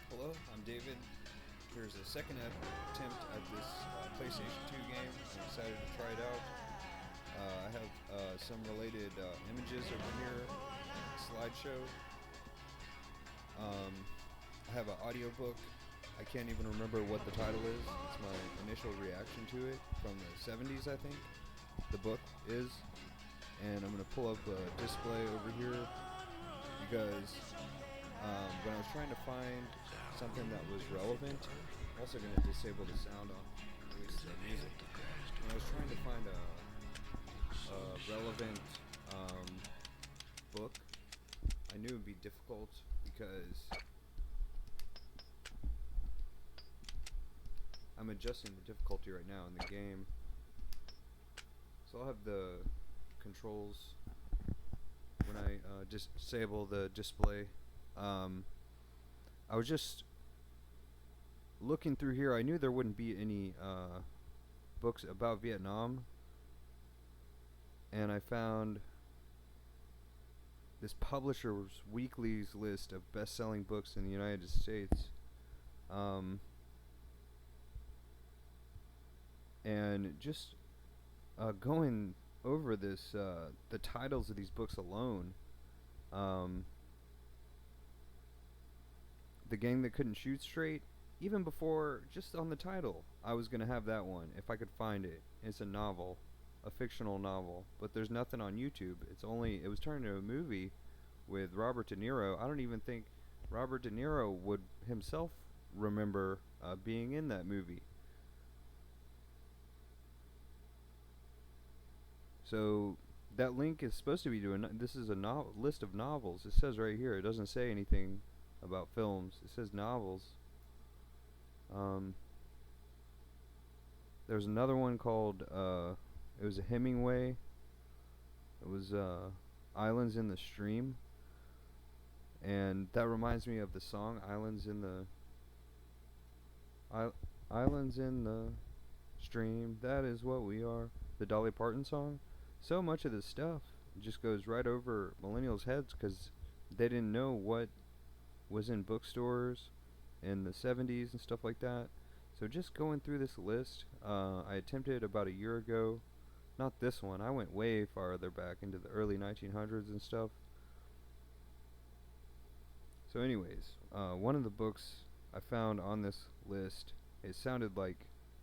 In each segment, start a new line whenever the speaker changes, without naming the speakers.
Hello, I'm David. Here's a second attempt at this PlayStation 2 game. I'm excited to try it out. I have some related images over here, slideshow. Um, I have an audiobook. I can't even remember what the title is. It's my initial reaction to it from the 70s, I think. The book is. And I'm going to pull up a display over here because when I was trying to find something that was relevant, I'm also going to disable the sound on at least the music. When I was trying to find a relevant book, I knew it would be difficult because I'm adjusting the difficulty right now in the game. So I'll have the controls when I disable the display. I was just looking through here. I knew there wouldn't be any books about Vietnam, and I found this Publisher's Weekly's list of best-selling books in the United States. And just going over this, the titles of these books alone, um, The Gang That Couldn't Shoot Straight, even before, just on the title, I was going to have that one if I could find it. It's a novel, a fictional novel, but there's nothing on YouTube. It was turned into a movie with Robert De Niro. I don't even think Robert De Niro would himself remember being in that movie. So that link is supposed to be doing. This is a list of novels. It says right here. It doesn't say anything about films. It says novels. Um, there's another one called. It was a Hemingway. It was Islands in the Stream, and that reminds me of the song "Islands in the Islands in the Stream." That is what we are. The Dolly Parton song. So much of this stuff just goes right over millennials' heads because they didn't know what was in bookstores in the 70s and stuff like that. So just going through this list, I attempted about a year ago. Not this one. I went way farther back into the early 1900s and stuff. So, anyways, one of the books I found on this list, it sounded like,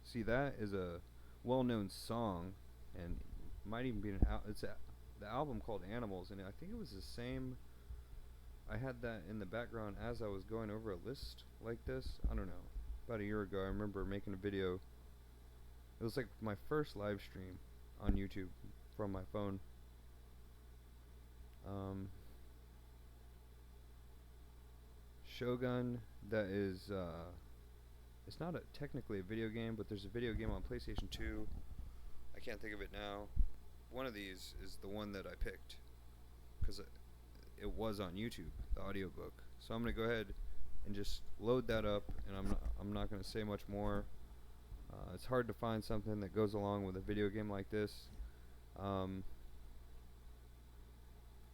see, that is a well-known song, and might even be the album called Animals, and I think it was the same. I had that in the background as I was going over a list like this. I don't know. About a year ago, I remember making a video. It was like my first live stream on YouTube from my phone. Um, Shogun, that is, it's not technically a video game, but there's a video game on PlayStation 2. I can't think of it now. One of these is the one that I picked because it was on YouTube, the audiobook. So I'm gonna go ahead and just load that up, and I'm not gonna say much more. It's hard to find something that goes along with a video game like this. Um,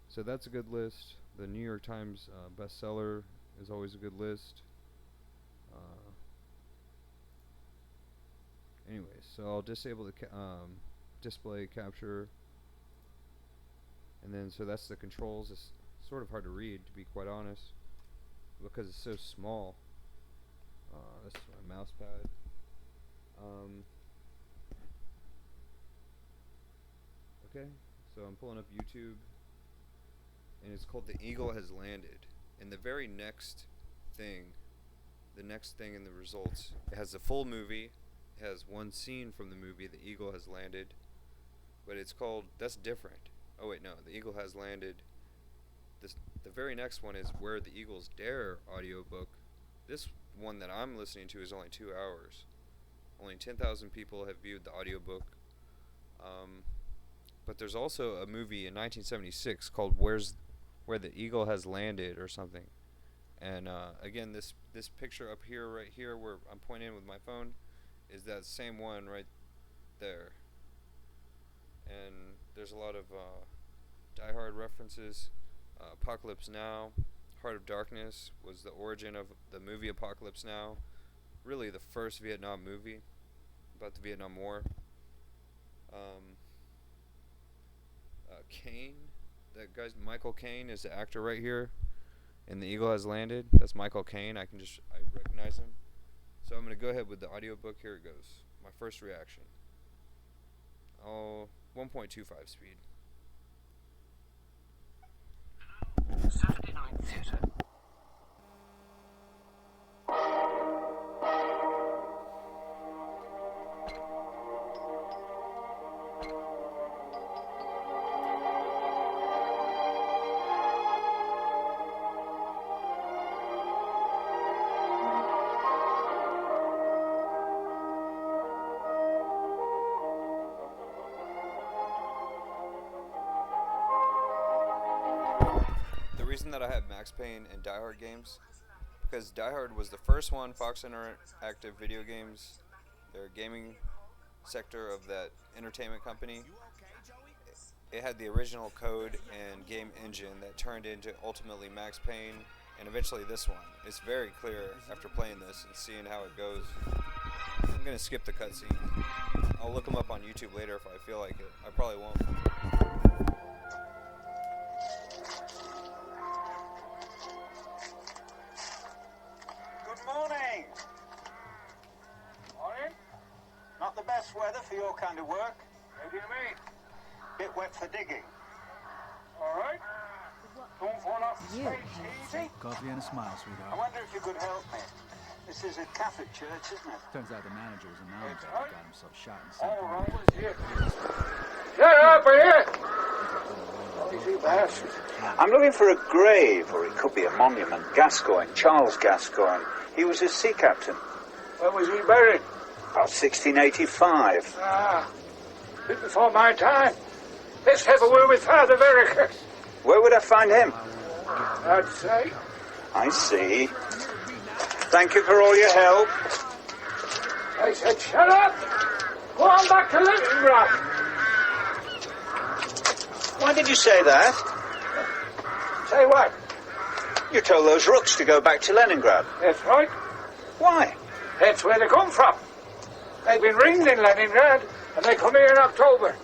so that's a good list. The New York Times bestseller is always a good list. Uh, anyways, so I'll disable the display capture, and then so that's the controls. It's sort of hard to read, to be quite honest, because it's so small. This is my mouse pad. Um, okay, so I'm pulling up YouTube, and it's called "The Eagle Has Landed." And the very next thing, the next thing in the results, it has the full movie. It has one scene from the movie, "The Eagle Has Landed," but it's called. That's different. Oh wait, no, "The Eagle Has Landed." The very next one is "Where the Eagles Dare" audiobook. This one that I'm listening to is only 2 hours. Only 10,000 people have viewed the audiobook. Um, but there's also a movie in 1976 called Where the Eagle Has Landed" or something. And again, this picture up here, right here, where I'm pointing with my phone, is that same one right there. And there's a lot of Die Hard references. Apocalypse Now, Heart of Darkness was the origin of the movie Apocalypse Now. Really the first Vietnam movie about the Vietnam War. Caine, that guy's Michael Caine is the actor right here. And The Eagle Has Landed. That's Michael Caine. I recognize him. So I'm going to go ahead with the audiobook. Here it goes. My first reaction. 1.25 speed.
79 Theatre.
The reason that I have Max Payne and Die Hard games, because Die Hard was the first one, Fox Interactive Video Games, their gaming sector of that entertainment company. It had the original code and game engine that turned into ultimately Max Payne and eventually this one. It's very clear after playing this and seeing how it goes. I'm going to skip the cutscene. I'll look them up on YouTube later if I feel like it. I probably won't.
Not the best weather for your kind of work.
What do you mean?
Bit wet for digging.
All right. Don't fall off the stage easy.
Coffee and a smile,
I
sweetheart.
wonder if you could help me. This is a Catholic church, isn't it?
Turns out the manager was a mountain
That's
that
right.
got himself shot in St.
All
Paul.
right, was here. Shut up, here! Easy, bastard.
I'm looking for a grave, or it could be a monument. Gascoigne, Charles Gascoigne. He was a sea captain.
When was he buried?
About 1685.
Ah, bit before my time. Let's have a word with Father Verica.
Where would I find him?
I'd say.
I see. Thank you for all your help.
I said, shut up! Go on back to Leningrad.
Why did you say that?
Say what?
You told those rooks to go back to Leningrad.
That's right.
Why?
That's where they come from. They've been ringed in Leningrad, and they come here in October.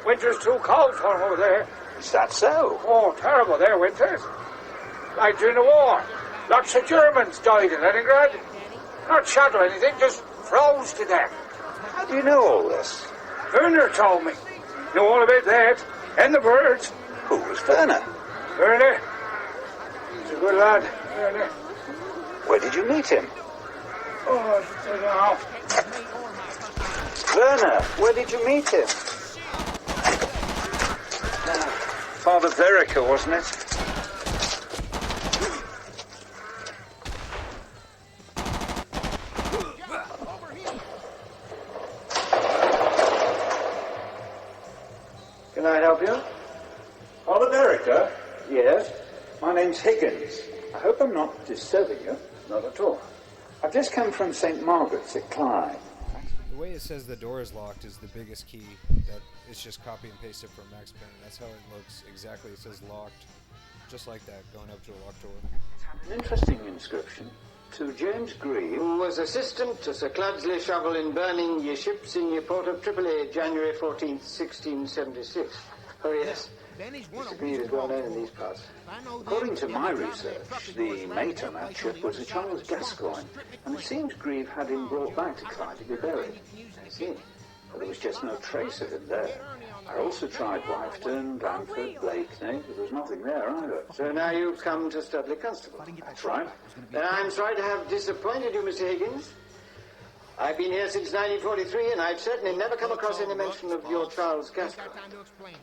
Winter's too cold for them over there.
Is that so?
Oh, terrible, their winters. Like during the war. Lots of Germans died in Leningrad. Not shot or anything, just froze to death.
How do you know all this?
Werner told me. Know all about that. And the birds.
Who was Werner?
Werner. He's a good lad, Werner.
Where did you meet him?
Oh, I don't know.
Werner, where did you meet him? Father Verica, wasn't it?
Can I help you?
Father Verica?
Yes.
My name's Higgins. I hope I'm not disturbing you.
Not at all.
I've just come from St. Margaret's at Clyde.
The way it says the door is locked is the biggest key. That it's just copy and pasted from Max Payne. That's how it looks exactly. It says locked, just like that, going up to a locked door.
An interesting inscription. To James Grieve.
Who was assistant to Sir Cladsley Shovel in burning ye ships in ye port of Tripoli, January 14th, 1676. Oh, yes. Mr. Grieve is well known in these parts.
According to my research, the mate on that ship was a Charles Gascoigne, and it seems Grieve had him brought back to Clyde to be buried. I see. But there was just no trace of him there. I also tried Wifeton, Blandford, Blakeney, but there was nothing there either.
So now you've come to Studley Constable.
That's right.
Then I'm sorry to have disappointed you, Mr. Higgins. I've been here since 1943, and I've certainly never come across any mention of your Charles Gascoigne.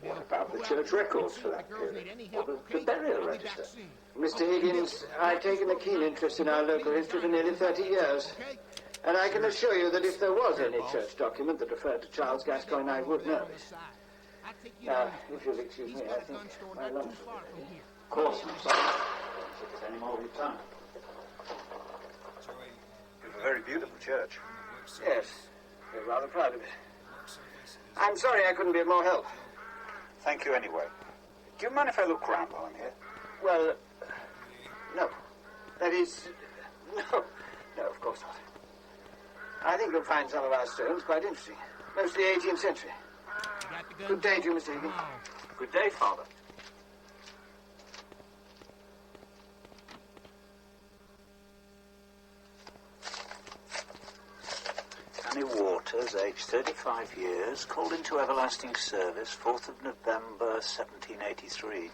What about the church records for that period? Or the burial register?
Mr. Higgins, I've taken a keen interest in our local history for nearly 30 years. And I can assure you that if there was any church document that referred to Charles Gascoigne, I would know it. Now, if you'll excuse me, I think my lunch will be ready.
Of course, I'm sorry. Don't take any more of your time. It's a very beautiful church.
Yes, we're rather proud of it. I'm sorry I couldn't be of more help.
Thank you anyway. Do you mind if I look round while I'm here?
Well, That is... No, no, of course not. I think you'll find some of our stones quite interesting. Mostly 18th century. Good day to you, Mr. Higgins.
Good day, Father.
Annie Waters, aged 35 years, called into everlasting service, 4th of November, 1783.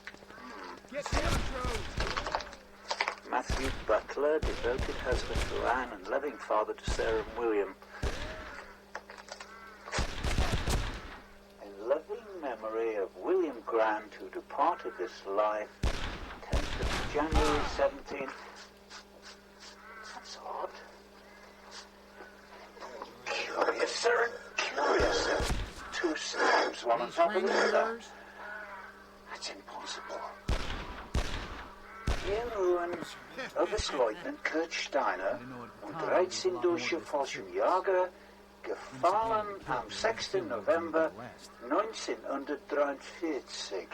Matthew Butler, devoted husband to Anne and loving father to Sarah and William. In loving memory of William Grant, who departed this life 10th of January 17... That's odd. Curious, sir. Curious. 2 stamps, one on top of the other. That's impossible. Hier ruhen Oberstleutnant Kurt Steiner und 13 Dusche Fallschirmjäger gefallen am 6. November 1943.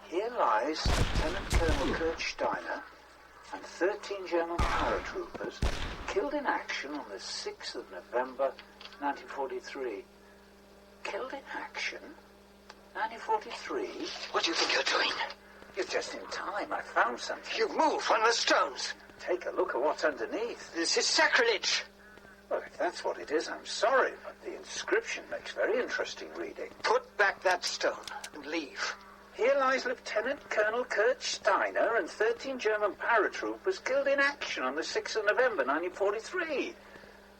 Here lies Lieutenant Colonel Kurt Steiner and 13 German paratroopers killed in action on the 6th of November 1943. Killed in action? 1943?
What do you think you're doing?
You're just in time. I found something.
You've moved one of the stones.
Take a look at what's underneath.
This is sacrilege.
Well, if that's what it is, I'm sorry, but the inscription makes very interesting reading.
Put back that stone and leave.
Here lies Lieutenant Colonel Kurt Steiner and 13 German paratroopers killed in action on the 6th of November 1943.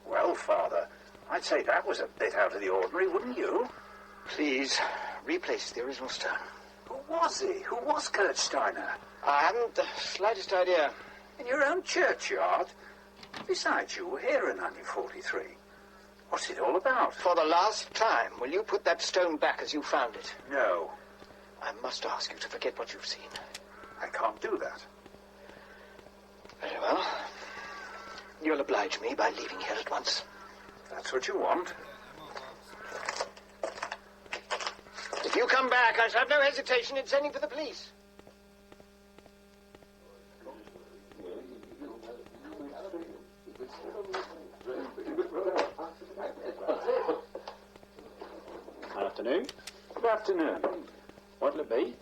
Well, Father, I'd say that was a bit out of the ordinary, wouldn't you?
Please, replace the original stone.
Who was he? Who was Kurt Steiner?
I haven't the slightest idea.
In your own churchyard? Besides, you were here in 1943. What's it all about?
For the last time, will you put that stone back as you found it?
No,
I must ask you to forget what you've seen.
I can't do that.
Very well. You'll oblige me by leaving here at once.
That's what you want.
If you come back, I shall have no hesitation in sending for the police.
Afternoon.
Good afternoon.
What'll it be?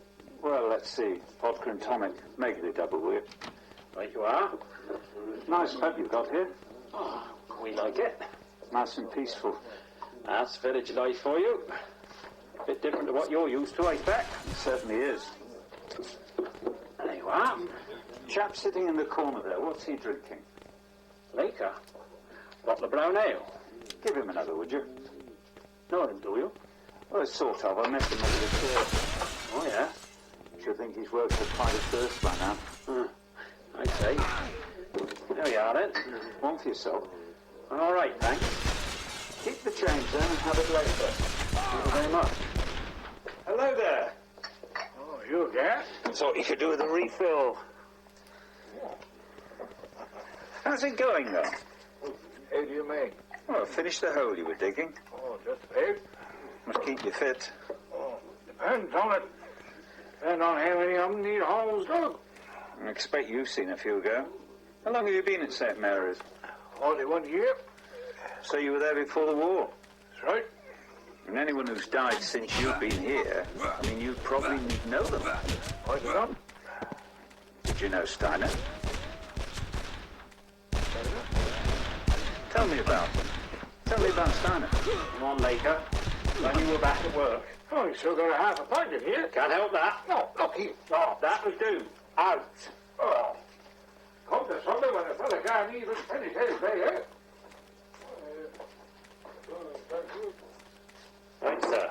Well, let's see. Vodka and tonic. Make it a double, will you?
Right you are.
Nice pub you've got here.
Oh, we like it.
Nice and peaceful.
That's village life for you. A bit different to what you're used to, I bet.
It certainly is.
There you are.
Chap sitting in the corner there, what's he drinking?
Laker. Bottle of brown ale.
Give him another, would you?
Know him, do you?
Well, sort of. I met him over the church.
Oh, yeah?
Should think he's worked for quite a thirst by now.
I'd say. There we are, then.
One for yourself.
All right, thanks.
Keep the change then and have it later.
Thank you very much.
Hello there.
Oh, you again?
Thought you could do with a refill. How's it going, though?
How do you mean?
Well, finish the hole you were digging.
Oh, just about.
Must keep you fit.
Oh, depends on it. Depends on how many of them need holes dug.
I expect you've seen a few go. How long have you been at St. Mary's?
Only 1 year.
So you were there before the war?
That's right.
And anyone who's died since you've been here, I mean, you probably know them.
I don't know.
Did you know Steiner? Tell me about them. Tell me about Steiner.
Come on, Laker. When you were back at work.
Oh, you still got a half a pint in here.
Can't help that.
No, look here.
Oh, that'll do. Out.
Oh. Come to Sunday when the fella can't even finish his day, eh?
Right, sir.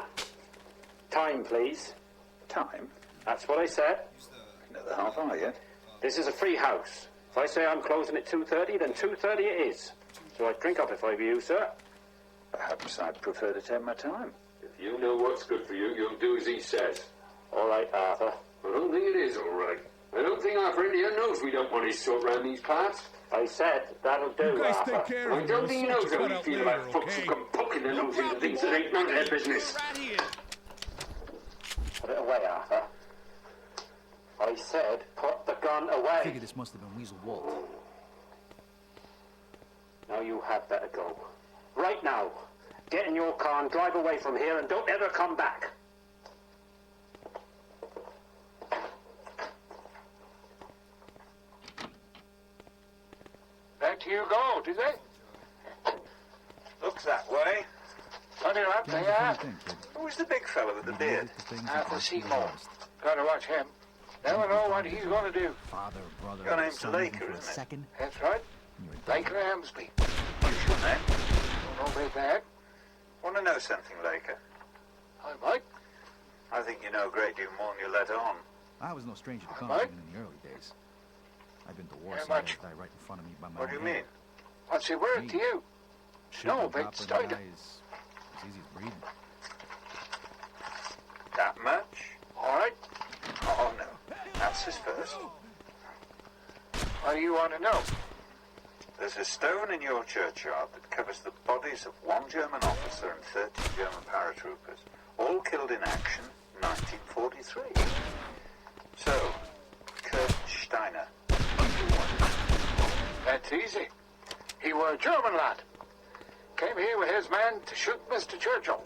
Time, please.
Time?
That's what I said.
Another half hour yet.
This is a free house. If I say I'm closing at 2:30, then 2:30 it is. So I'd drink up if I were you, sir.
Perhaps I'd prefer to take my time.
If you know what's good for you, you'll do as he says.
All right, Arthur.
I don't think it is all right. I don't think our friend here knows we don't want his sort round these parts.
I said that'll do,
You guys
Arthur.
take care of
I
him.
don't think he knows how we
Cut
feel
out
about
later,
folks who
okay?
come poking their nose into things that ain't none of their business.
Right here.
Put it away, Arthur. I said put the gun
I
away.
figure this must have been Weasel Walt.
Now you had better go. Right now. Get in your car and drive away from here and don't ever come back.
Let you go, did they?
Looks that way.
Funny enough,
Give me
they
the
are.
thing, kid.
Who's the big fella with the
He
beard?
uses the things
Arthur
that
Seymour.
the hardest.
Gotta watch him. Never know what he's gonna do.
Father, brother,
Your name's
son,
Laker,
even for a
isn't it?
second,
That's right.
and you're a
Like Ramsby.
You sure, man?
Don't know about that.
Want to know something, Laker?
I might.
I think you know a great deal more than you let on.
I was no stranger to
What?
conflict in the early days. I've been to war
How
some
much?
days die right in front of me by my
What do you
own
mean?
hand.
What's he worth to you?
Shit
No,
on
but
top of
started.
the eye is as easy as breathing.
That much?
All right.
Oh, no. That's his first.
What do you want to know?
There's a stone in your churchyard that covers the bodies of one German officer and 30 German paratroopers, all killed in action, 1943. So, Kurt Steiner.
That's easy. He were a German lad. Came here with his man to shoot Mr. Churchill.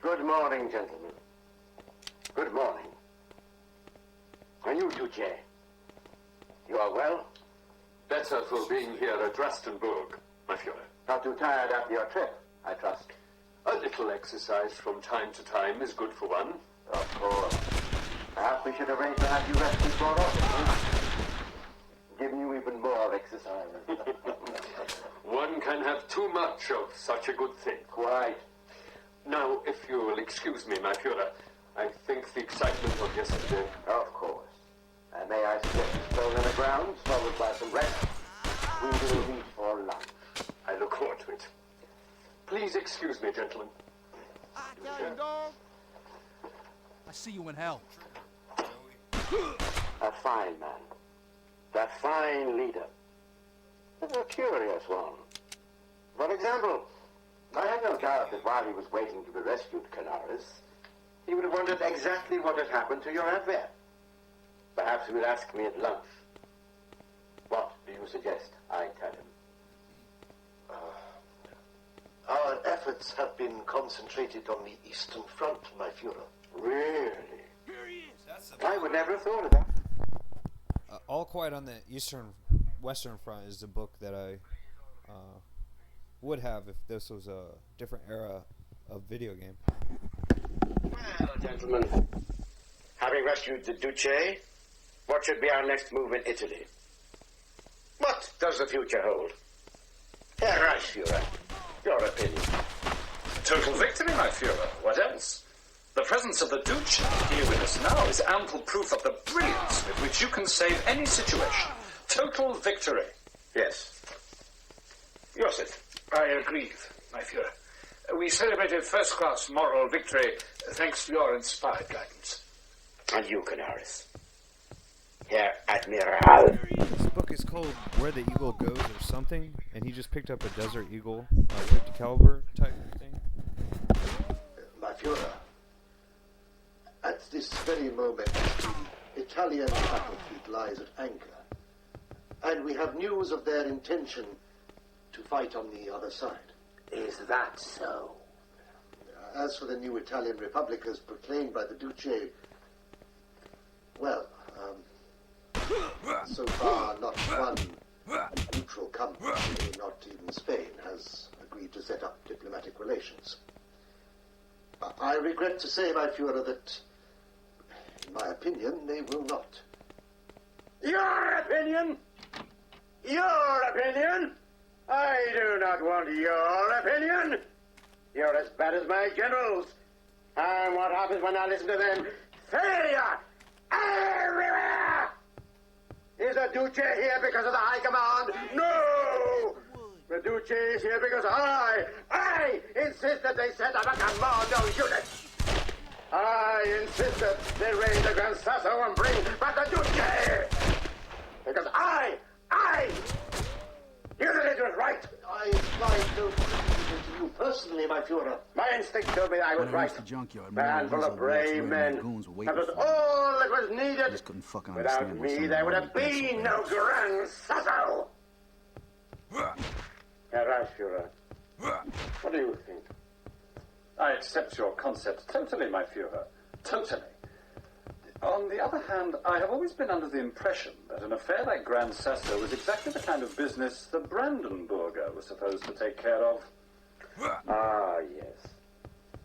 Good morning, gentlemen. Good morning. And you, Duce? You are well?
Better for being here at Rastenburg, my Führer.
Not too tired after your trip, I trust.
A little exercise from time to time is good for one.
Of course. Perhaps we should arrange to have you rested more often. Giving you even more exercise.
One can have too much of such a good thing.
Quite.
Now, if you will excuse me, my Führer, I think the excitement of yesterday...
Of course. And may I suggest a stroll in the grounds, followed by some rest? We will meet for lunch.
I look forward to it. Please excuse me, gentlemen.
I see you in hell.
A fine man. A fine leader. A curious one. For example, I have no doubt that while he was waiting to be rescued, Canaris, he would have wondered exactly what had happened to your Abwehr. Perhaps he would ask me at lunch. What do you suggest I tell him?
Our efforts have been concentrated on the Eastern Front, my Führer.
Really? I would never have thought of that.
All Quiet on the Western Front is the book that I would have if this was a different era of video game.
Well, gentlemen, having rescued the Duce, what should be our next move in Italy? What does the future hold? Herr Reichsführer, your opinion.
Total victory, my Führer. What else? The presence of the Duce here with us now is ample proof of the brilliance with which you can save any situation. Total victory.
Yes. Joseph.
I agree, my Führer. We celebrated first-class moral victory thanks to your inspired guidance.
And you, Canaris. Herr Admiral.
This book is called Where the Eagle Goes or something, and he just picked up a Desert Eagle 50 caliber type thing.
My Führer, at this very moment, the Italian battle fleet lies at anchor, and we have news of their intention to fight on the other side.
Is that so?
As for the new Italian Republic as proclaimed by the Duce, well, so far not one neutral country, not even Spain, has agreed to set up diplomatic relations. I regret to say, my Führer, that, in my opinion, they will not.
Your opinion? Your opinion? I do not want your opinion. You're as bad as my generals. And what happens when I listen to them? Failure! Everywhere! Is the Duce here because of the High Command? No! The Duce is here because I insist that they set up a commando unit. I insist that they raid the Gran Sasso and bring back the Duce. Because you did it was right.
I applied no criticism to you personally, my Führer.
My instinct told me I was
When I
right.
reached the junkyard,
A handful of brave men. That was all that was needed.
I just couldn't fucking
Without
understand why
me,
someone
there would
wanted
have
to do
been
so
no
bad.
Gran Sasso. Herr Reichsführer, what do you think?
I accept your concept totally, my Führer. Totally. On the other hand, I have always been under the impression that an affair like Gran Sasso was exactly the kind of business the Brandenburger was supposed to take care of.
Ah, yes.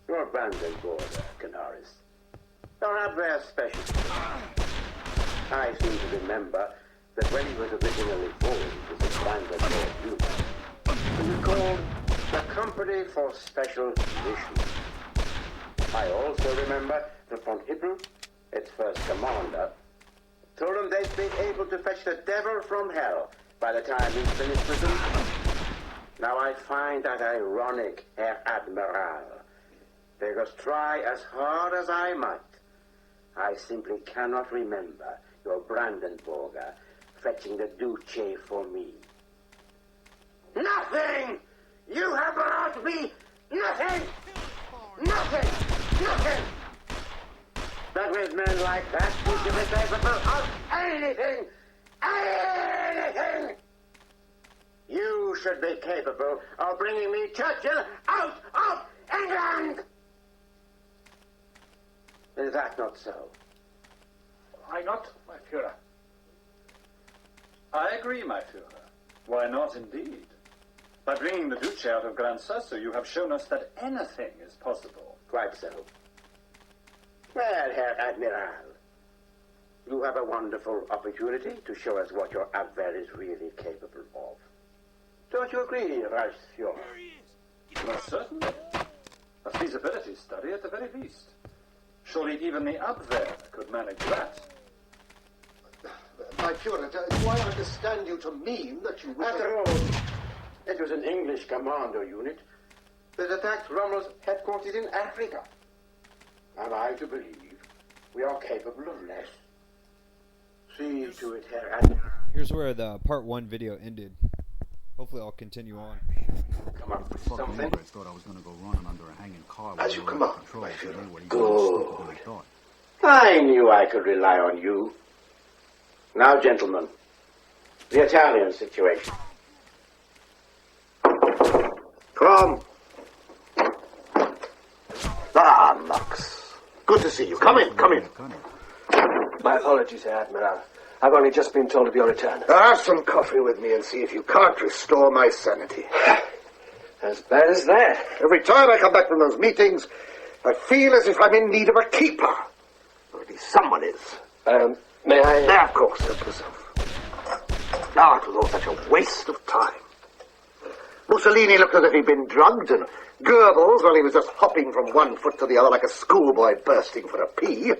Your Brandenburger, Canaris. You're up there special. I seem to remember that when he was originally formed as a Brandenburg unit, he was called the Company for Special Missions. I also remember that von Hippel, its first commander, told him they'd be able to fetch the devil from hell by the time he'd finished with them. Now I find that ironic, Herr Admiral, because try as hard as I might, I simply cannot remember your Brandenburger fetching the Duce for me. Nothing! You have brought me nothing! Nothing! Nothing! But with men like that, you should be capable of anything! Anything! You should be capable of bringing me Churchill out of England! Is that not so?
Why not, my Führer?
I agree, my Führer. Why not, indeed? By bringing the Duce out of Gran Sasso, you have shown us that anything is possible.
Quite so. Well, Herr Admiral, you have a wonderful opportunity to show us what your Abwehr is really capable of. Don't you agree, Reichsführer?
Most certainly. A feasibility study at the very least. Surely even the Abwehr could manage that.
My Führer, do I understand you to mean that you wish...
After all, it was an English commando unit that attacked Rommel's headquarters in Africa. Am I to believe we are capable of less? See to it, Herr Admiral.
Here's where the part 1 video ended. Hopefully I'll continue on.
Come up with
Fucking
something.
neighbors thought I was gonna go running under a hanging car.
As you come up,
control,
my
so
Führer.
they were even more stupid than I thought.
I knew I could rely on you. Now, gentlemen, the Italian situation. Come. Ah, Max. Good to see you. Come in, come in.
My apologies, Herr Admiral. I've only just been told of your return.
Have some coffee with me and see if you can't restore my sanity.
As bad as that?
Every time I come back from those meetings, I feel as if I'm in need of a keeper. Or at least someone is.
May I...
Yeah, of course, help yourself. Ah, it was all such a waste of time. Mussolini looked as if he'd been drugged, and Goebbels, well, he was just hopping from one foot to the other like a schoolboy bursting for a pea.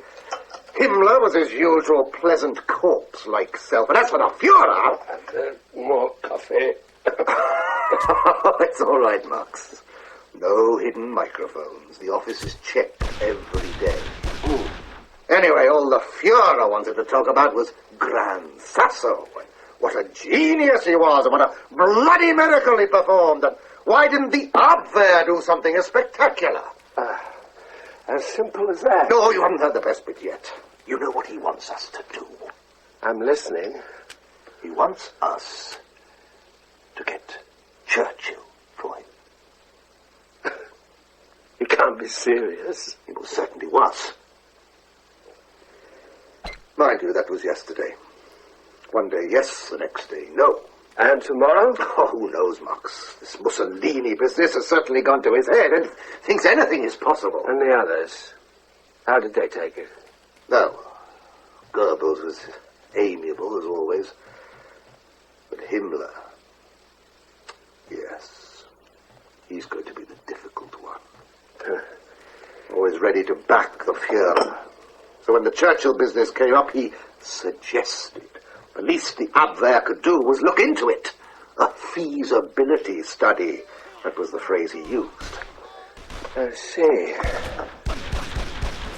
Himmler was his usual pleasant corpse-like self, and as for the Führer...
more coffee.
It's all right, Max. No hidden microphones. The office is checked every day. Anyway, all the Führer wanted to talk about was Gran Sasso. What a genius he was, and what a bloody miracle he performed. And why didn't the Abwehr do something as spectacular?
As simple as that.
No, you haven't heard the best bit yet. You know what he wants us to do.
I'm listening.
He wants us to get Churchill for him.
You can't be serious.
He most certainly was. Mind you, that was yesterday. One day yes, the next day no.
And tomorrow?
Oh, who knows, Max? This Mussolini business has certainly gone to his head and thinks anything is possible.
And the others? How did they take it?
No. Goebbels was amiable, as always. But Himmler... Yes. He's going to be the difficult one. Always ready to back the Führer. So when the Churchill business came up, he suggested the least the Abwehr could do was look into it. A
feasibility study. That was the phrase he used.
I see.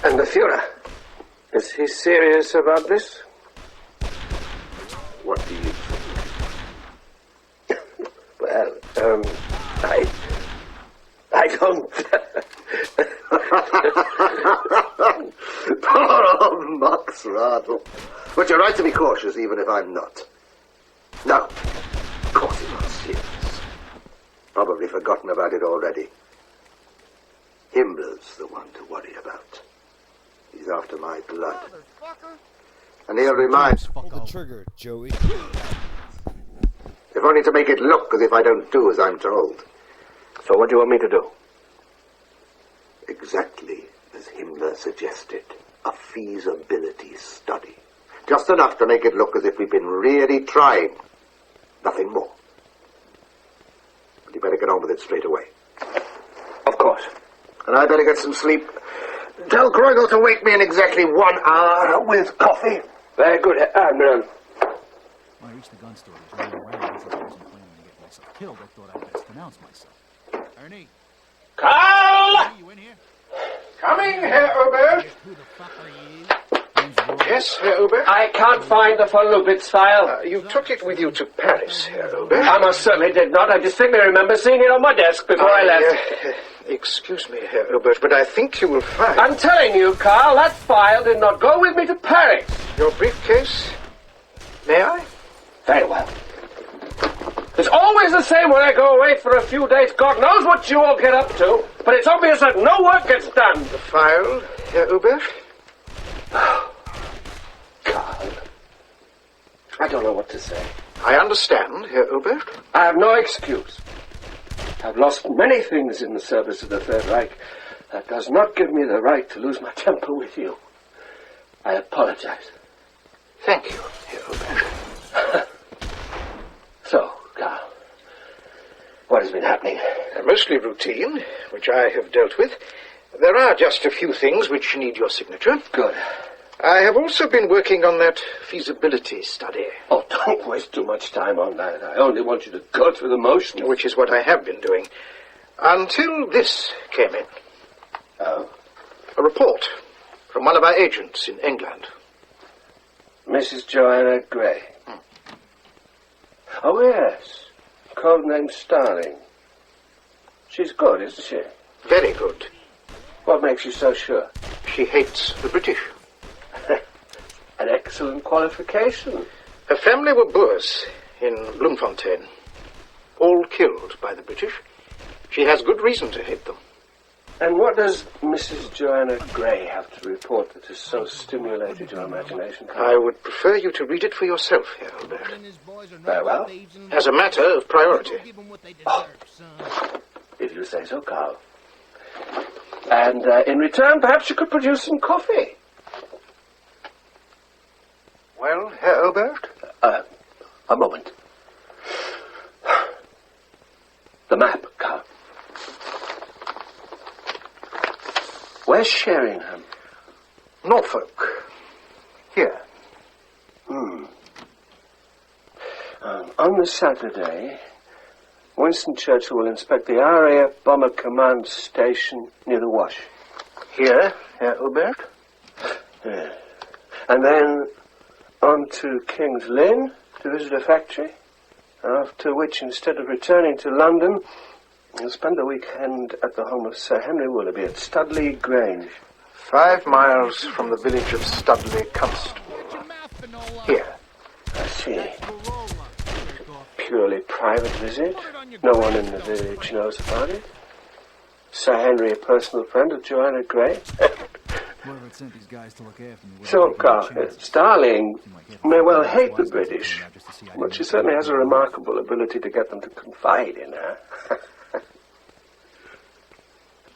And the Führer? Is he serious about this?
What do you think?
Well, I don't...
Poor old Max Radl. But you're right to be cautious, even if I'm not. No, of course he's not serious. Probably forgotten about it already. Himmler's the one to worry about. He's after my blood. And he'll remind...
Pull the trigger, Joey.
If only to make it look as if I don't do as I'm told.
So what do you want me to do?
Exactly as Himmler suggested. A feasibility study. Just enough to make it look as if we've been really trying. Nothing more. But you better get on with it straight away.
Of course.
And I better get some sleep. Tell Kreugel to wake me in exactly 1 hour with coffee.
Very good, Admiral.
When I reached the gun store, he was running around. Since I wasn't planning on getting myself killed, I thought I'd best announce myself. Ernie!
Carl!
Ernie, you in here?
Coming, Herr Obert.
Who the fuck are you?
Yes, Herr Obert?
I can't find the von Lubitz file.
You took it with you to Paris, Herr Obert.
I most certainly did not. I distinctly remember seeing it on my desk before I left.
Excuse me, Herr Obert, but I think you will find...
I'm telling you, Carl, that file did not go with me to Paris.
Your briefcase? May I?
Very well. It's always the same when I go away for a few days. God knows what you all get up to. But it's obvious that no work gets done.
The file, Herr Obert?
Carl, I don't know what to say.
I understand, Herr Obert.
I have no excuse. I've lost many things in the service of the Third Reich. That does not give me the right to lose my temper with you. I apologize.
Thank you, Herr Obert.
So, Carl, what has been happening?
Mostly routine, which I have dealt with. There are just a few things which need your signature.
Good.
I have also been working on that feasibility study.
Oh, don't waste too much time on that. I only want you to go through the motions.
Which is what I have been doing. Until this came in.
Oh?
A report from one of our agents in England.
Mrs. Joanna Gray. Oh, yes. Codename Starling. She's good, isn't she?
Very good.
What makes you so sure?
She hates the British.
An excellent qualification.
Her family were Boers in Bloemfontein. All killed by the British. She has good reason to hate them.
And what does Mrs. Joanna Gray have to report that has so stimulated your imagination, Carl?
I would prefer you to read it for yourself, Herr Albert.
Very well.
As a matter of priority.
Oh, if you say so, Carl. And in return, perhaps you could produce some coffee.
Well, Herr Albert?
A moment. The map, Carl. Where's Sheringham?
Norfolk. Here.
On the Saturday, Winston Churchill will inspect the RAF Bomber Command Station near the Wash.
Here, Herr Albert?
Yeah. And then on to King's Lynn to visit a factory, after which, instead of returning to London, he'll spend the weekend at the home of Sir Henry Willoughby at Studley Grange.
5 miles from the village of Studley Constable. Here.
I see. Purely private visit. No one in the village knows about it. Sir Henry, a personal friend of Joanna Gray.
Whoever sent these guys to look after me.
So, Carl, Starling may well hate the British, but she certainly has a remarkable ability to get them to confide in her.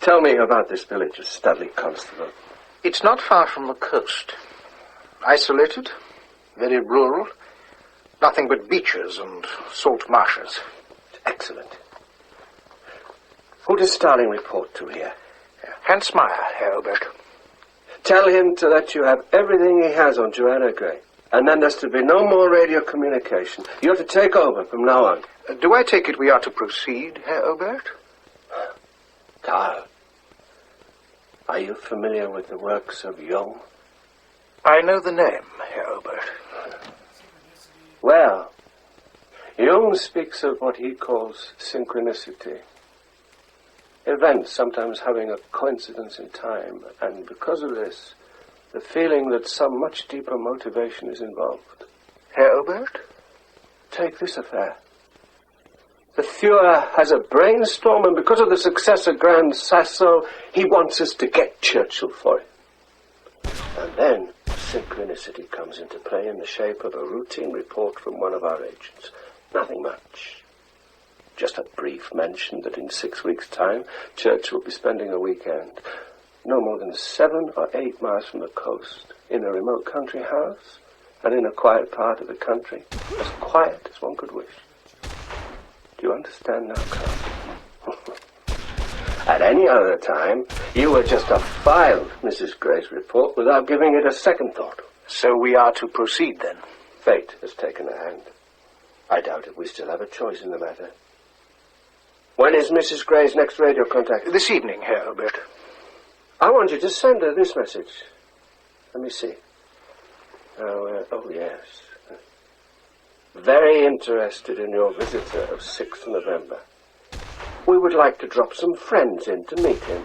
Tell me about this village of Studley Constable.
It's not far from the coast. Isolated, very rural. Nothing but beaches and salt marshes.
Excellent. Who does Starling report to here?
Hans Meyer, Herr Albert.
Tell him to let you have everything he has on Joanna Gray. And then there's to be no more radio communication. You're to take over from now on.
Do I take it we are to proceed, Herr Obert?
Carl, are you familiar with the works of Jung?
I know the name, Herr Obert.
Well, Jung speaks of what he calls synchronicity. Events sometimes having a coincidence in time, and because of this, the feeling that some much deeper motivation is involved.
Herr Obert?
Take this affair. The Fuhrer has a brainstorm, and because of the success of Grand Sasso, he wants us to get Churchill for it. And then synchronicity comes into play in the shape of a routine report from one of our agents. Nothing much. Just a brief mention that in 6 weeks' time, Churchill will be spending a weekend no more than 7 or 8 miles from the coast, in a remote country house, and in a quiet part of the country, as quiet as one could wish. Do you understand now, Carl? At any other time, you would just have filed Mrs. Gray's report without giving it a second thought.
So we are to proceed, then?
Fate has taken a hand. I doubt if we still have a choice in the matter. When is Mrs. Gray's next radio contact?
This evening, Herr Obert.
I want you to send her this message. Let me see. Oh, yes. Very interested in your visitor of 6th November. We would like to drop some friends in to meet him.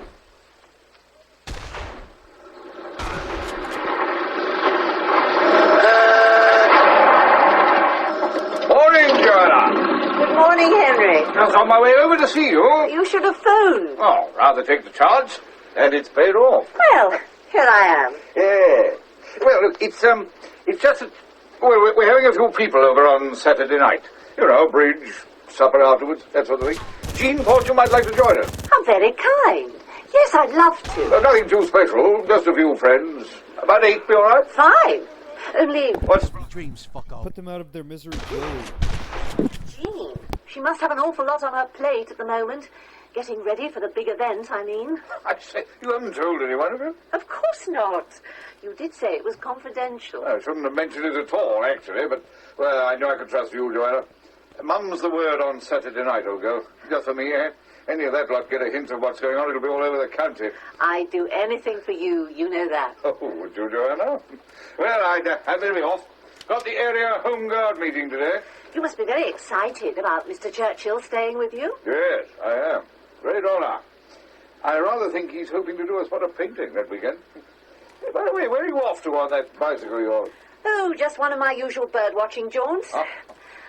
Morning, Joanna.
Good morning, Henry.
Just on my way over to see you.
You should have phoned.
Oh, rather take the charge, and it's paid off.
Well, here I am.
Yeah. Well, look, it's just that we're having a few people over on Saturday night. You know, bridge, supper afterwards, that sort of thing. Jean thought you might like to join us.
How very kind. Yes, I'd love to.
Nothing too special, just a few friends. About 8, be all right?
Fine. Only...
What's...
Dreams, fuck off.
Put them out of their misery, Joe.
Jean, she must have an awful lot on her plate at the moment. Getting ready for the big event, I mean.
I say, you haven't told anyone, have you?
Of course not. You did say it was confidential.
I shouldn't have mentioned it at all, actually, but, well, I know I can trust you, Joanna. Mum's the word on Saturday night, old girl. Just for me, eh? Any of that lot get a hint of what's going on, it'll be all over the county.
I'd do anything for you, you know that.
Oh, would you, Joanna? Well, I'd better be off. Got the area Home Guard meeting today.
You must be very excited about Mr. Churchill staying with you.
Yes, I am. Great honour. I rather think he's hoping to do a spot of painting that weekend. By the way, where are you off to on that bicycle of yours?
Oh, just one of my usual bird-watching jaunts.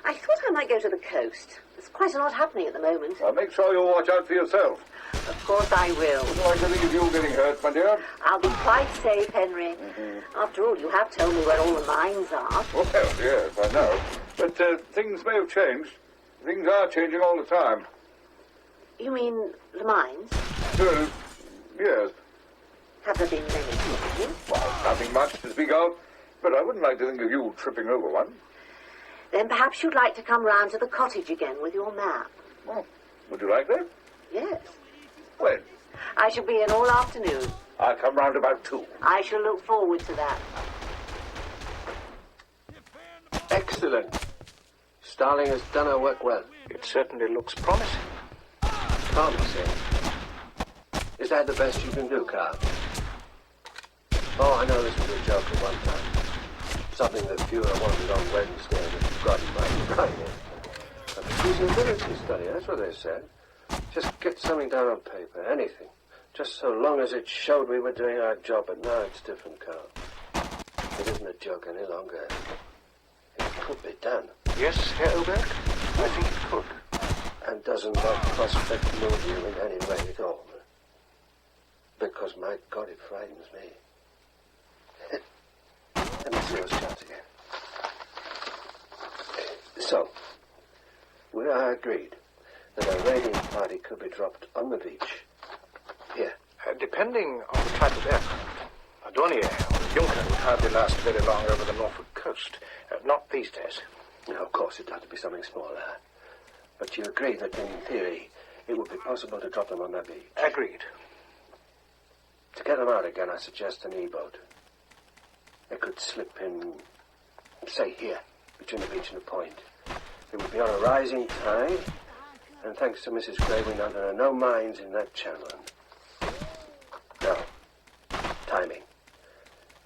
I thought I might go to the coast. There's quite a lot happening at the moment.
Well, make sure you watch out for yourself.
Of course I will.
Would you like to leave you getting hurt, my dear?
I'll be quite safe, Henry. After all, you have told me where all the mines are.
Well, yes, I know. But things may have changed. Things are changing all the time.
You mean the mines?
Yes.
Have there been many people?
Well, nothing much to speak of, but I wouldn't like to think of you tripping over one.
Then perhaps you'd like to come round to the cottage again with your map.
Oh, would you like that?
Yes.
When?
I shall be in all afternoon.
I'll come round about 2.
I shall look forward to that.
Excellent. Starling has done her work well.
It certainly looks promising.
Promising. Is that the best you can do, Carl? Oh, I know this was a joke at one time. Something that Fuhrer wanted on Wednesday and had forgotten by Friday. A feasibility study, that's what they said. Just get something down on paper, anything. Just so long as it showed we were doing our job, but now it's different, Carl. It isn't a joke any longer. It could be done.
Yes, Herr Obert? I think it could.
And doesn't that prospect move you in any way at all? Because, my God, it frightens me. Let me see those charts again. So, we are agreed that a raiding party could be dropped on the beach. Here.
Depending on the type of aircraft. A Dornier or a Junker would hardly last very long over the Norfolk coast. Not these days.
Now, of course, it'd have to be something smaller. But you agree that, in theory, it would be possible to drop them on that beach?
Agreed.
To get them out again, I suggest an E-boat. They could slip in say here, between the beach and the point. It would be on a rising tide, and thanks to Mrs. Gray, we know there are no mines in that channel. Now, timing.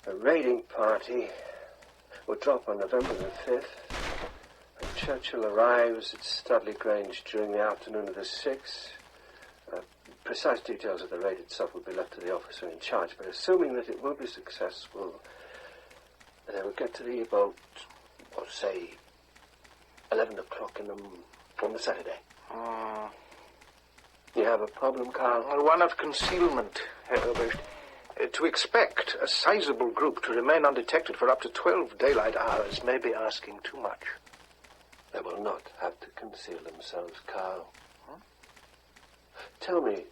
A raiding party will drop on November the 5th, and Churchill arrives at Studley Grange during the afternoon of the 6th. Precise details of the raid itself will be left to the officer in charge, but assuming that it will be successful, they will get to the U-boat, or say, 11 o'clock on the Saturday. You have a problem, Carl?
One of concealment, Herr Oberst. To expect a sizable group to remain undetected for up to 12 daylight hours may be asking too much.
They will not have to conceal themselves, Carl. Tell me,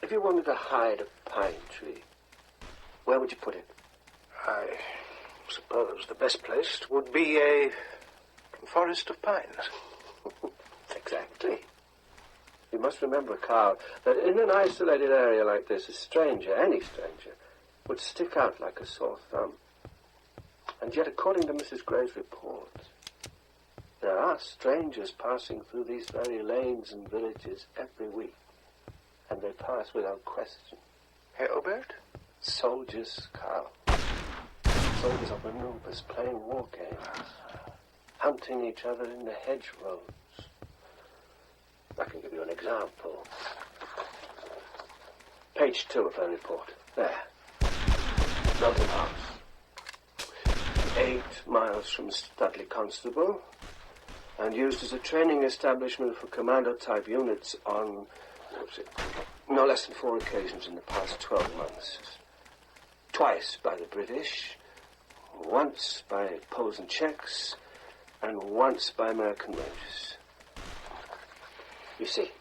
if you wanted to hide a pine tree, where would you put it?
I suppose the best place would be a forest of pines.
Exactly. You must remember, Carl, that in an isolated area like this, a stranger, any stranger, would stick out like a sore thumb. And yet, according to Mrs. Gray's report, there are strangers passing through these very lanes and villages every week. And they pass without question.
Herr Oberst?
Soldiers, Carl. Soldiers of Anubis playing war games. Hunting each other in the hedgerows. I can give you an example. Page 2 of her report. There. Melton House. 8 miles from Studley Constable. And used as a training establishment for commando-type units on... no less than 4 occasions in the past 12 months. Twice by the British, once by Poles and Czechs, and once by American Rangers. You see,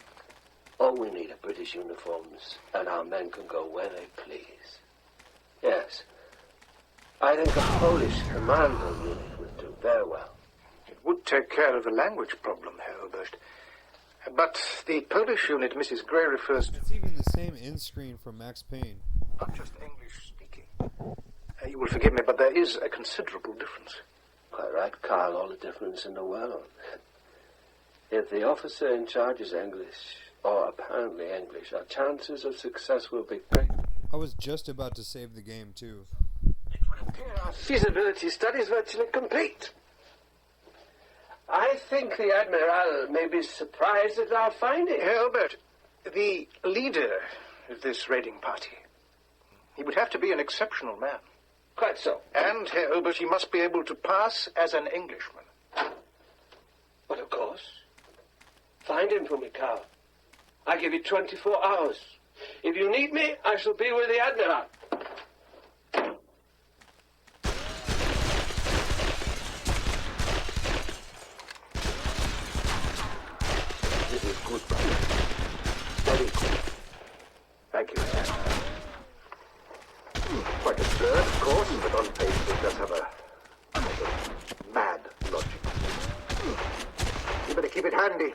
all we need are British uniforms, and our men can go where they please. Yes, I think a Polish commando unit would do very well.
It would take care of the language problem, Herr Oberst. But the Polish unit Mrs. Gray refers to...
It's even the same end screen from Max Payne.
Not just English speaking. You will forgive me, but there is a considerable difference.
Quite right, Carl, all the difference in the world. If the officer in charge is English, or apparently English, our chances of success will be great.
I was just about to save the game, too.
It would appear our feasibility study is virtually complete. I think the Admiral may be surprised at our finding.
Herr Albert, the leader of this raiding party, he would have to be an exceptional man.
Quite so.
And, Herr Albert, he must be able to pass as an Englishman.
But of course. Find him for me, Carl. I give you 24 hours. If you need me, I shall be with the Admiral.
This is good, brother. Very good. Thank you, sir. Quite absurd, of course, but on paper it does have a mad logic. You better keep it handy.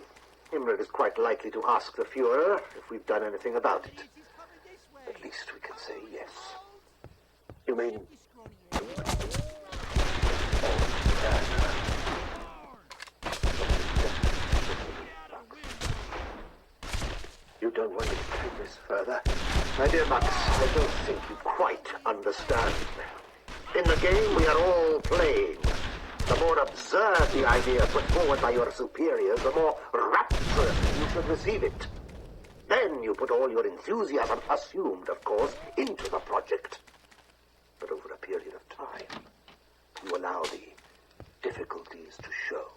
Himmler is quite likely to ask the Fuhrer if we've done anything about it. At least we can say yes.
You mean... You don't want me to take this further?
My dear Max, I don't think you quite understand. In the game we are all playing. The more absurd the idea put forward by your superiors, the more rapturous you should receive it. Then you put all your enthusiasm, assumed, of course, into the project. But over a period of time, you allow the difficulties to show.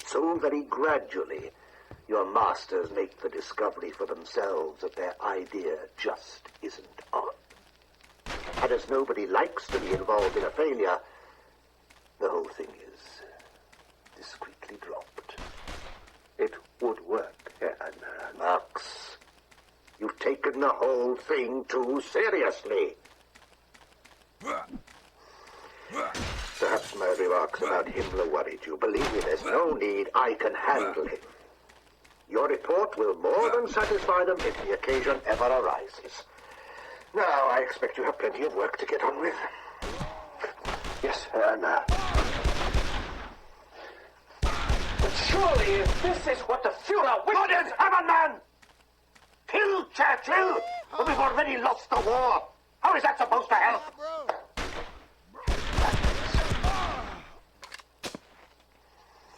So very gradually, your masters make the discovery for themselves that their idea just isn't on. And as nobody likes to be involved in a failure, the whole thing is discreetly dropped.
It would work, Herr Admiral.
Max, you've taken the whole thing too seriously. Perhaps my remarks about Himmler worried you. Believe me, there's no need. I can handle him. Your report will more than satisfy them if the occasion ever arises. Now, I expect you have plenty of work to get on with.
Yes, Herr Admiral.
surely if this is what the Fuhrer wouldn't have a man! Kill Churchill? But we've already lost the war. How is that supposed to help?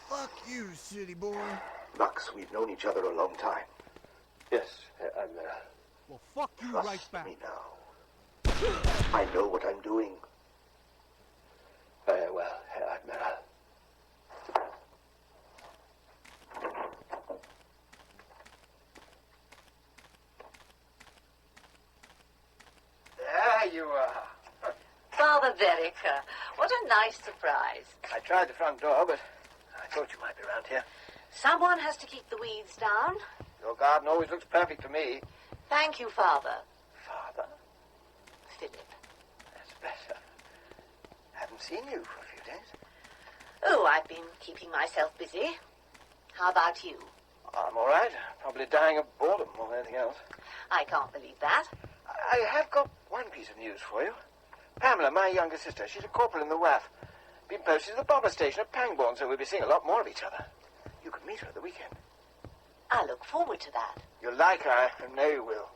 Fuck you, city boy.
Lux, we've known each other a long time.
Yes, Herr Admiral.
Well, fuck you
Trust
right back.
me now. I know what I'm doing.
Very well, Herr Admiral.
There you are.
Father Verica, what a nice surprise.
I tried the front door, but I thought you might be around here.
Someone has to keep the weeds down.
Your garden always looks perfect to me.
Thank you, Father.
Father?
Philip.
That's better. Haven't seen you for a few days.
Oh, I've been keeping myself busy. How about you?
I'm all right. Probably dying of boredom more than anything else.
I can't believe that.
I have got one piece of news for you. Pamela, my younger sister, she's a corporal in the WAF. Been posted to the bomber station at Pangbourne, so we'll be seeing a lot more of each other. You can meet her at the weekend.
I look forward to that.
You'll like her, I know you will.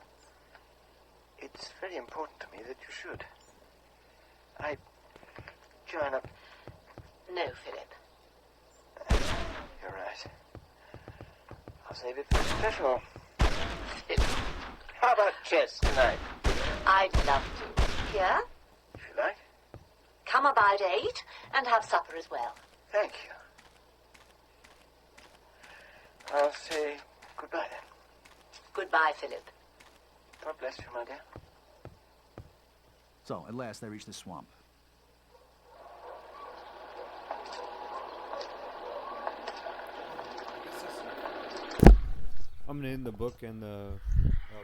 It's very important to me that you should. I join up.
No, Philip.
You're right. I'll save it for the special. How about chess tonight?
I'd love to. Here?
If you like.
Come about 8 and have supper as well.
Thank you. I'll say goodbye then.
Goodbye, Philip.
God bless you, my dear.
So, at last, they reached the swamp.
I'm gonna end the book and the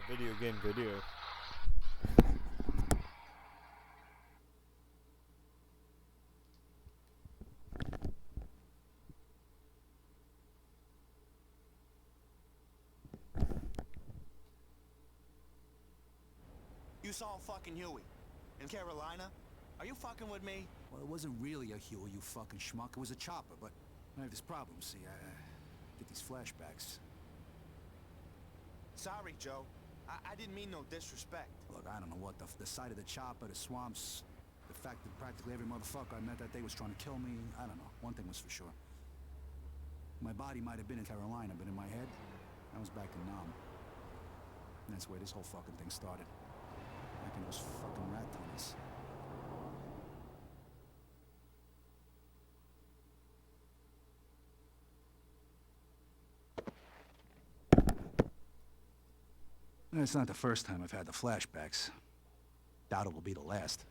video game video.
You saw fucking Huey in Carolina? Are you fucking with me?
Well, it wasn't really a Huey, you fucking schmuck. It was a chopper, but I have this problem, see. I get these flashbacks.
Sorry, Joe. I didn't mean no disrespect.
Look, I don't know what the sight of the chopper, the swamps, the fact that practically every motherfucker I met that day was trying to kill me. I don't know. One thing was for sure. My body might have been in Carolina, but in my head, I was back in Nam. And that's where this whole fucking thing started. Back in those fucking rat tunnels. It's not the first time I've had the flashbacks. Doubt it will be the last.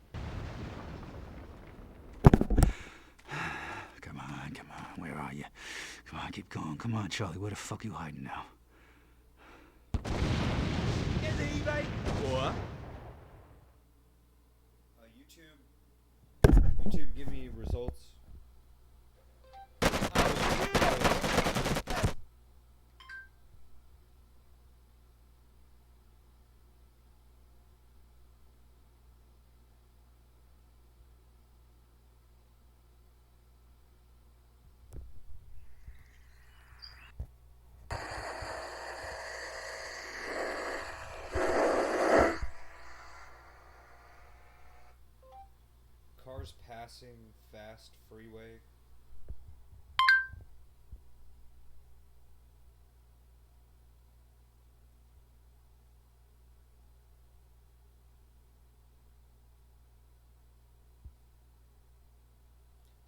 Come on, where are you? Come on, keep going. Come on, Charlie, where the fuck are you hiding now?
What? YouTube, give me results. Cars passing fast freeway.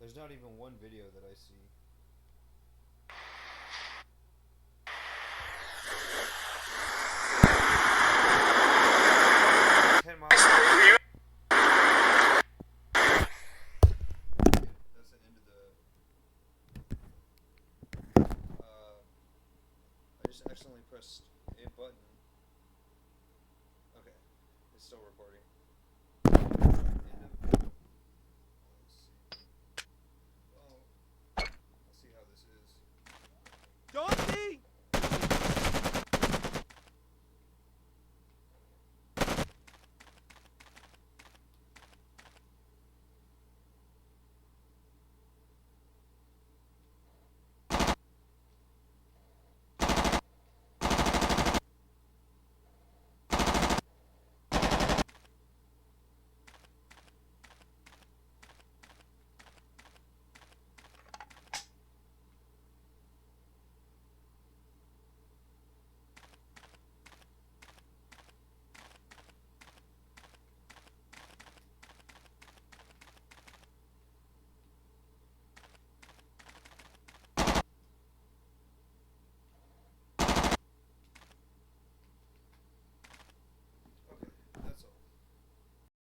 There's not even one video that I see. Accidentally pressed a button. Okay, it's still recording.